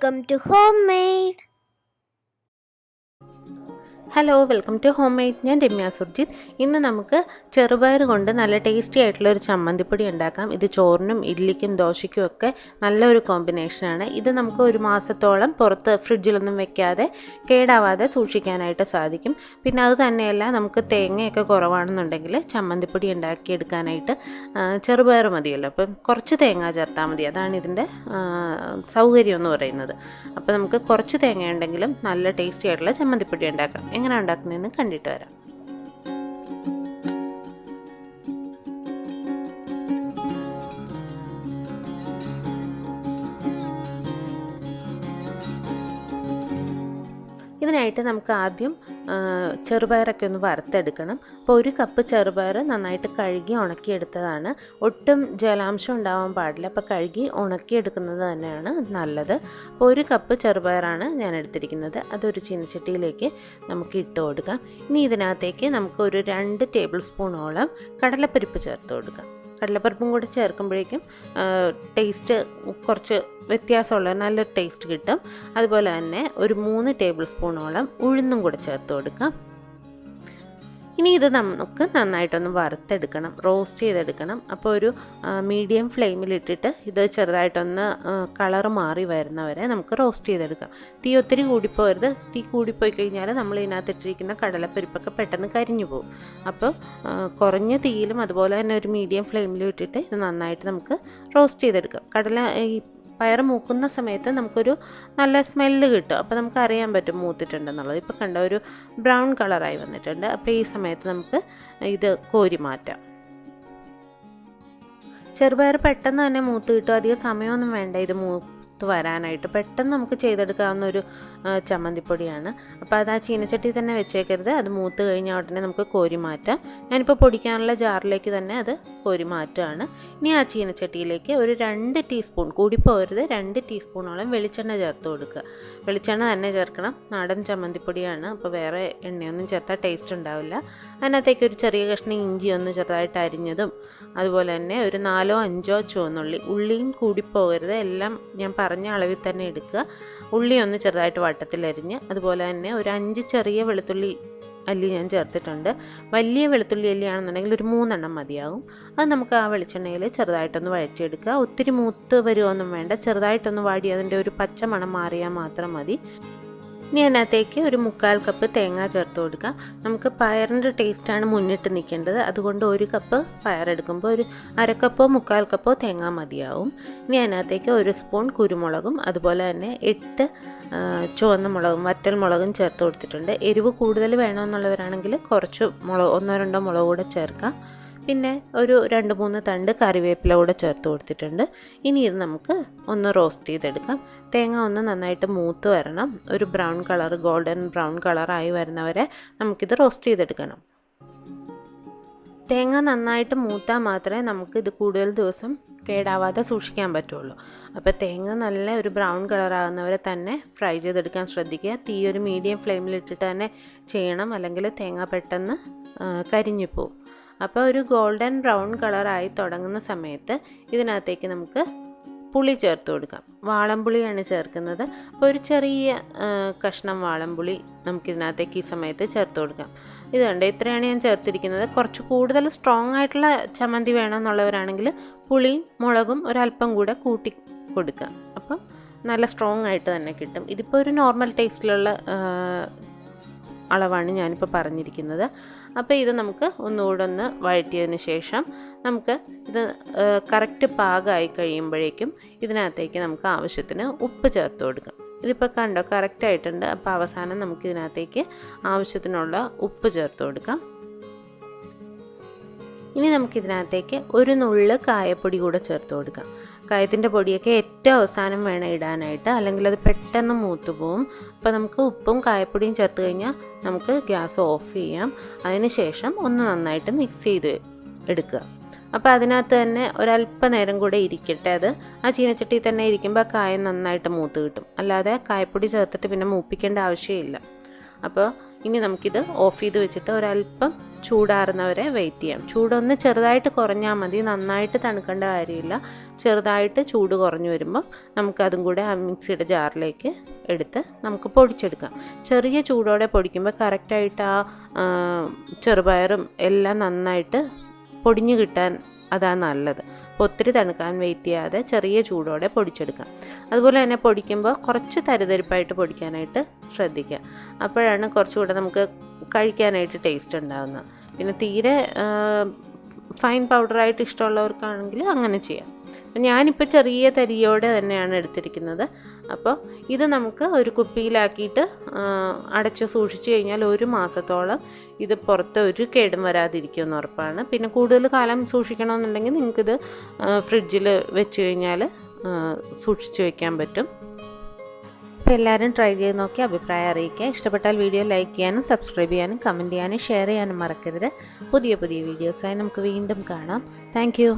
Welcome to Homemade. Hello, welcome to Homemade. ഞാൻ രമ്യ സുർജിത്ത്. ഇന്ന് നമുക്ക് ചെറുപയർ കൊണ്ട് നല്ല ടേസ്റ്റി ആയിട്ടുള്ളൊരു ചമ്മന്തിപ്പൊടി ഉണ്ടാക്കാം. ഇത് ചോറിനും ഇഡ്ലിക്കും ദോശയ്ക്കും ഒക്കെ നല്ലൊരു കോമ്പിനേഷനാണ്. ഇത് നമുക്ക് ഒരു മാസത്തോളം പുറത്ത് ഫ്രിഡ്ജിലൊന്നും വെക്കാതെ കേടാവാതെ സൂക്ഷിക്കാനായിട്ട് സാധിക്കും. പിന്നെ അത് തന്നെയല്ല, നമുക്ക് തേങ്ങയൊക്കെ കുറവാണെന്നുണ്ടെങ്കിൽ ചമ്മന്തിപ്പൊടി ഉണ്ടാക്കിയെടുക്കാനായിട്ട് ചെറുപയർ മതിയല്ലോ. അപ്പം കുറച്ച് തേങ്ങ ചേർത്താൽ മതി. അതാണ് ഇതിൻ്റെ സൗകര്യം എന്ന് പറയുന്നത്. അപ്പോൾ നമുക്ക് കുറച്ച് തേങ്ങ ഉണ്ടെങ്കിലും നല്ല ടേസ്റ്റി ആയിട്ടുള്ള ചമ്മന്തിപ്പൊടി ഉണ്ടാക്കാം. എങ്ങനെ ഉണ്ടാക്കുന്നതെന്ന് കണ്ടിട്ട് വരാം. ഇതിനായിട്ട് നമുക്ക് ആദ്യം ചെറുപയറൊക്കെ ഒന്ന് വറുത്തെടുക്കണം. അപ്പോൾ ഒരു കപ്പ് ചെറുപയർ നന്നായിട്ട് കഴുകി ഉണക്കിയെടുത്തതാണ്. ഒട്ടും ജലാംശം ഉണ്ടാവാൻ പാടില്ല. അപ്പോൾ കഴുകി ഉണക്കിയെടുക്കുന്നത് തന്നെയാണ് നല്ലത്. അപ്പോൾ ഒരു കപ്പ് ചെറുപയറാണ് ഞാൻ എടുത്തിരിക്കുന്നത്. അതൊരു ചീനച്ചട്ടിയിലേക്ക് നമുക്ക് ഇട്ട് കൊടുക്കാം. ഇനി ഇതിനകത്തേക്ക് നമുക്ക് ഒരു 2 ടേബിൾ സ്പൂണോളം കടലപ്പരിപ്പ് ചേർത്ത് കൊടുക്കാം. കടലപ്പരിപ്പും കൂടി ചേർക്കുമ്പോഴേക്കും ടേസ്റ്റ് കുറച്ച് വ്യത്യാസമുള്ള നല്ലൊരു ടേസ്റ്റ് കിട്ടും. അതുപോലെ തന്നെ ഒരു 3 ടേബിൾ സ്പൂണോളം ഉഴുന്നും കൂടെ ചേർത്ത് കൊടുക്കാം. ഇനി ഇത് നമുക്ക് നന്നായിട്ടൊന്ന് വറുത്തെടുക്കണം, റോസ്റ്റ് ചെയ്തെടുക്കണം. അപ്പോൾ ഒരു മീഡിയം ഫ്ലെയിമിലിട്ടിട്ട് ഇത് ചെറുതായിട്ടൊന്ന് കളറ് മാറി വരുന്നവരെ നമുക്ക് റോസ്റ്റ് ചെയ്തെടുക്കാം. തീ ഒത്തിരി കൂടിപ്പോരുത്. തീ കൂടിപ്പോയി കഴിഞ്ഞാൽ നമ്മൾ ഇതിനകത്തിട്ടിരിക്കുന്ന കടലപ്പരിപ്പൊക്കെ പെട്ടെന്ന് കരിഞ്ഞു പോകും. അപ്പോൾ കുറഞ്ഞ തീയിലും അതുപോലെ തന്നെ ഒരു മീഡിയം ഫ്ലെയിമിലും ഇട്ടിട്ട് ഇത് നന്നായിട്ട് നമുക്ക് റോസ്റ്റ് ചെയ്തെടുക്കാം. ഈ പയർ മൂക്കുന്ന സമയത്ത് നമുക്കൊരു നല്ല സ്മെല്ല് കിട്ടും. അപ്പോൾ നമുക്ക് അറിയാൻ പറ്റും മൂത്തിട്ടുണ്ടെന്നുള്ളത്. ഇപ്പോൾ കണ്ട ഒരു ബ്രൗൺ കളറായി വന്നിട്ടുണ്ട്. അപ്പോൾ ഈ സമയത്ത് നമുക്ക് ഇത് കോരി മാറ്റാം. ചെറുപയർ പെട്ടെന്ന് തന്നെ മൂത്ത് കിട്ടും. അധികം സമയമൊന്നും വേണ്ട ഇത് വരാനായിട്ട്. പെട്ടെന്ന് നമുക്ക് ചെയ്തെടുക്കാവുന്ന ഒരു ചമ്മന്തിപ്പൊടിയാണ്. അപ്പോൾ അത് ആ ചീനച്ചട്ടി തന്നെ വെച്ചേക്കരുത്. അത് മൂത്ത് കഴിഞ്ഞാൽ ഉടനെ നമുക്ക് കോരി മാറ്റാം. ഞാനിപ്പോൾ പൊടിക്കാനുള്ള ജാറിലേക്ക് തന്നെ അത് കോരി മാറ്റുകയാണ്. ഇനി ആ ചീനച്ചട്ടിയിലേക്ക് ഒരു 2 ടീസ്പൂൺ, കൂടിപ്പോരുത്, 2 ടീസ്പൂണോളം വെളിച്ചെണ്ണ ചേർത്ത് കൊടുക്കുക. വെളിച്ചെണ്ണ തന്നെ ചേർക്കണം. നാടൻ ചമ്മന്തിപ്പൊടിയാണ്. അപ്പോൾ വേറെ എണ്ണയൊന്നും ചേർത്താൽ ടേസ്റ്റ് ഉണ്ടാവില്ല. അതിനകത്തേക്ക് ഒരു ചെറിയ കഷ്ണം ഇഞ്ചി ഒന്ന് ചെറുതായിട്ട് അരിഞ്ഞതും അതുപോലെ തന്നെ ഒരു 4-5 ചുവന്നുള്ളി, ഉള്ളിയും കൂടിപ്പോകരുത്. എല്ലാം ഞാൻ പറഞ്ഞ അളവിൽ തന്നെ എടുക്കുക. ഉള്ളി ഒന്ന് ചെറുതായിട്ട് വട്ടത്തിലരിഞ്ഞ് അതുപോലെ തന്നെ ഒരു 5 ചെറിയ വെളുത്തുള്ളി അല്ലി ഞാൻ ചേർത്തിട്ടുണ്ട്. വലിയ വെളുത്തുള്ളി അല്ലിയാണെന്നുണ്ടെങ്കിൽ ഒരു 3 എണ്ണം മതിയാകും. അത് നമുക്ക് ആ വെളിച്ചെണ്ണയിൽ ചെറുതായിട്ടൊന്ന് വഴറ്റിയെടുക്കുക. ഒത്തിരി മൂത്ത് വരുമൊന്നും വേണ്ട. ചെറുതായിട്ടൊന്ന് വാടി അതിൻ്റെ ഒരു പച്ച മണം മാറിയാൽ മാത്രം മതി. ഇനി അതിനകത്തേക്ക് ഒരു 1/4 കപ്പ് തേങ്ങ ചേർത്ത് കൊടുക്കാം. നമുക്ക് പയറിൻ്റെ ടേസ്റ്റാണ് മുന്നിട്ട് നിൽക്കേണ്ടത്. അതുകൊണ്ട് 1 കപ്പ് പയറെടുക്കുമ്പോൾ ഒരു 1/2 കപ്പോ 1/4 കപ്പോ തേങ്ങ മതിയാവും. ഇനി അതിനകത്തേക്ക് 1 സ്പൂൺ കുരുമുളകും അതുപോലെ തന്നെ 8 ചുവന്ന മുളകും വറ്റൽ മുളകും ചേർത്ത് കൊടുത്തിട്ടുണ്ട്. എരിവ് കൂടുതൽ വേണമെന്നുള്ളവരാണെങ്കിൽ കുറച്ച് 1-2 മുളക് കൂടെ ചേർക്കാം. പിന്നെ ഒരു 2-3 തണ്ട് കറിവേപ്പില കൂടെ ചേർത്ത് കൊടുത്തിട്ടുണ്ട്. ഇനി ഇത് നമുക്ക് ഒന്ന് റോസ്റ്റ് ചെയ്തെടുക്കാം. തേങ്ങ ഒന്ന് നന്നായിട്ട് മൂത്ത് വരണം. ഒരു ബ്രൗൺ കളർ, ഗോൾഡൻ ബ്രൗൺ കളറായി വരുന്നവരെ നമുക്കിത് റോസ്റ്റ് ചെയ്തെടുക്കണം. തേങ്ങ നന്നായിട്ട് മൂത്താൽ മാത്രമേ നമുക്കിത് കൂടുതൽ ദിവസം കേടാവാതെ സൂക്ഷിക്കാൻ പറ്റുള്ളൂ. അപ്പോൾ തേങ്ങ നല്ല ഒരു ബ്രൗൺ കളറാകുന്നവരെ തന്നെ ഫ്രൈ ചെയ്തെടുക്കാൻ ശ്രദ്ധിക്കുക. തീ ഒരു മീഡിയം ഫ്ലെയിമിലിട്ടിട്ട് തന്നെ ചെയ്യണം, അല്ലെങ്കിൽ തേങ്ങ പെട്ടെന്ന് കരിഞ്ഞു പോവും. അപ്പോൾ ഒരു ഗോൾഡൻ ബ്രൗൺ കളറായി തുടങ്ങുന്ന സമയത്ത് ഇതിനകത്തേക്ക് നമുക്ക് പുളി ചേർത്ത് കൊടുക്കാം. വാളംപുളിയാണ് ചേർക്കുന്നത്. അപ്പോൾ ഒരു ചെറിയ കഷ്ണം വാളംപുളി നമുക്കിതിനകത്തേക്ക് ഈ സമയത്ത് ചേർത്ത് കൊടുക്കാം. ഇത് കണ്ട് ഇത്രയാണ് ഞാൻ ചേർത്തിരിക്കുന്നത്. കുറച്ച് കൂടുതൽ സ്ട്രോങ് ആയിട്ടുള്ള ചമ്മന്തി വേണമെന്നുള്ളവരാണെങ്കിൽ പുളിയും മുളകും ഒരല്പം കൂടെ കൂട്ടി കൊടുക്കുക. അപ്പം നല്ല സ്ട്രോങ് ആയിട്ട് തന്നെ കിട്ടും. ഇതിപ്പോൾ ഒരു നോർമൽ ടേസ്റ്റിലുള്ള അളവാണ് ഞാനിപ്പോൾ പറഞ്ഞിരിക്കുന്നത്. അപ്പോൾ ഇത് നമുക്ക് ഒന്നുകൂടെ ഒന്ന് വഴറ്റിയതിന് ശേഷം നമുക്ക് ഇത് കറക്റ്റ് പാകമായി കഴിയുമ്പോഴേക്കും ഇതിനകത്തേക്ക് നമുക്ക് ആവശ്യത്തിന് ഉപ്പ് ചേർത്ത് കൊടുക്കാം. ഇതിപ്പോൾ കണ്ടോ കറക്റ്റായിട്ടുണ്ട്. അപ്പോൾ അവസാനം നമുക്ക് ഇതിനകത്തേക്ക് ആവശ്യത്തിനുള്ള ഉപ്പ് ചേർത്ത് കൊടുക്കാം. ഇനി നമുക്കിതിനകത്തേക്ക് ഒരു നുള്ള് കായപ്പൊടി കൂടെ ചേർത്ത് കൊടുക്കാം. കായത്തിൻ്റെ പൊടിയൊക്കെ ഏറ്റവും അവസാനം വേണം ഇടാനായിട്ട്, അല്ലെങ്കിൽ അത് പെട്ടെന്ന് മൂത്ത് പോവും. അപ്പോൾ നമുക്ക് ഉപ്പും കായപ്പൊടിയും ചേർത്ത് കഴിഞ്ഞാൽ നമുക്ക് ഗ്യാസ് ഓഫ് ചെയ്യാം. അതിന് ശേഷം ഒന്ന് നന്നായിട്ട് മിക്സ് ചെയ്ത് എടുക്കുക. അപ്പോൾ അതിനകത്ത് തന്നെ ഒരല്പനേരം കൂടെ ഇരിക്കട്ടെ. അത് ആ ചീനച്ചട്ടിയിൽ തന്നെ ഇരിക്കുമ്പോൾ കായം നന്നായിട്ട് മൂത്ത് കിട്ടും. അല്ലാതെ കായപ്പൊടി ചേർത്തിട്ട് പിന്നെ മൂപ്പിക്കേണ്ട ആവശ്യമില്ല. അപ്പോൾ ഇനി നമുക്കിത് ഓഫ് ചെയ്ത് വെച്ചിട്ട് ഒരല്പം ചൂടാറുന്നവരെ വെയിറ്റ് ചെയ്യാം. ചൂടൊന്ന് ചെറുതായിട്ട് കുറഞ്ഞാൽ മതി, നന്നായിട്ട് തണുക്കേണ്ട കാര്യമില്ല. ചെറുതായിട്ട് ചൂട് കുറഞ്ഞു വരുമ്പം നമുക്കതും കൂടെ ആ മിക്സിയുടെ ജാറിലേക്ക് എടുത്ത് നമുക്ക് പൊടിച്ചെടുക്കാം. ചെറിയ ചൂടോടെ പൊടിക്കുമ്പോൾ കറക്റ്റായിട്ട് ആ ചെറുപയറും എല്ലാം നന്നായിട്ട് പൊടിഞ്ഞു കിട്ടാൻ അതാണ് നല്ലത്. അപ്പോൾ ഒത്തിരി തണുക്കാൻ വെയിറ്റ് ചെയ്യാതെ ചെറിയ ചൂടോടെ പൊടിച്ചെടുക്കാം. അതുപോലെ തന്നെ പൊടിക്കുമ്പോൾ കുറച്ച് തരിതരിപ്പായിട്ട് പൊടിക്കാനായിട്ട് ശ്രദ്ധിക്കുക. അപ്പോഴാണ് കുറച്ചുകൂടെ നമുക്ക് കഴിക്കാനായിട്ട് ടേസ്റ്റ് ഉണ്ടാകുന്നത്. പിന്നെ തീരെ ഫൈൻ പൗഡറായിട്ട് ഇഷ്ടമുള്ളവർക്കാണെങ്കിൽ അങ്ങനെ ചെയ്യാം. ഞാനിപ്പോൾ ചെറിയ തരിയോടെ തന്നെയാണ് എടുത്തിരിക്കുന്നത്. അപ്പോൾ ഇത് നമുക്ക് ഒരു കുപ്പിയിലാക്കിയിട്ട് അടച്ച് സൂക്ഷിച്ചു കഴിഞ്ഞാൽ 1 മാസത്തോളം ഇത് പുറത്ത് ഒരു കേടും വരാതിരിക്കുമെന്ന് ഉറപ്പാണ്. പിന്നെ കൂടുതൽ കാലം സൂക്ഷിക്കണമെന്നുണ്ടെങ്കിൽ നിങ്ങൾക്കിത് ഫ്രിഡ്ജിൽ വെച്ച് കഴിഞ്ഞാൽ സൂക്ഷിച്ച് വയ്ക്കാൻ പറ്റും. അപ്പോൾ എല്ലാവരും ട്രൈ ചെയ്ത് നോക്കി അഭിപ്രായം അറിയിക്കുക. ഇഷ്ടപ്പെട്ടാൽ വീഡിയോ ലൈക്ക് ചെയ്യാനും സബ്സ്ക്രൈബ് ചെയ്യാനും കമൻറ്റ് ചെയ്യാനും ഷെയർ ചെയ്യാനും മറക്കരുത്. പുതിയ വീഡിയോസായി നമുക്ക് വീണ്ടും കാണാം. Thank you.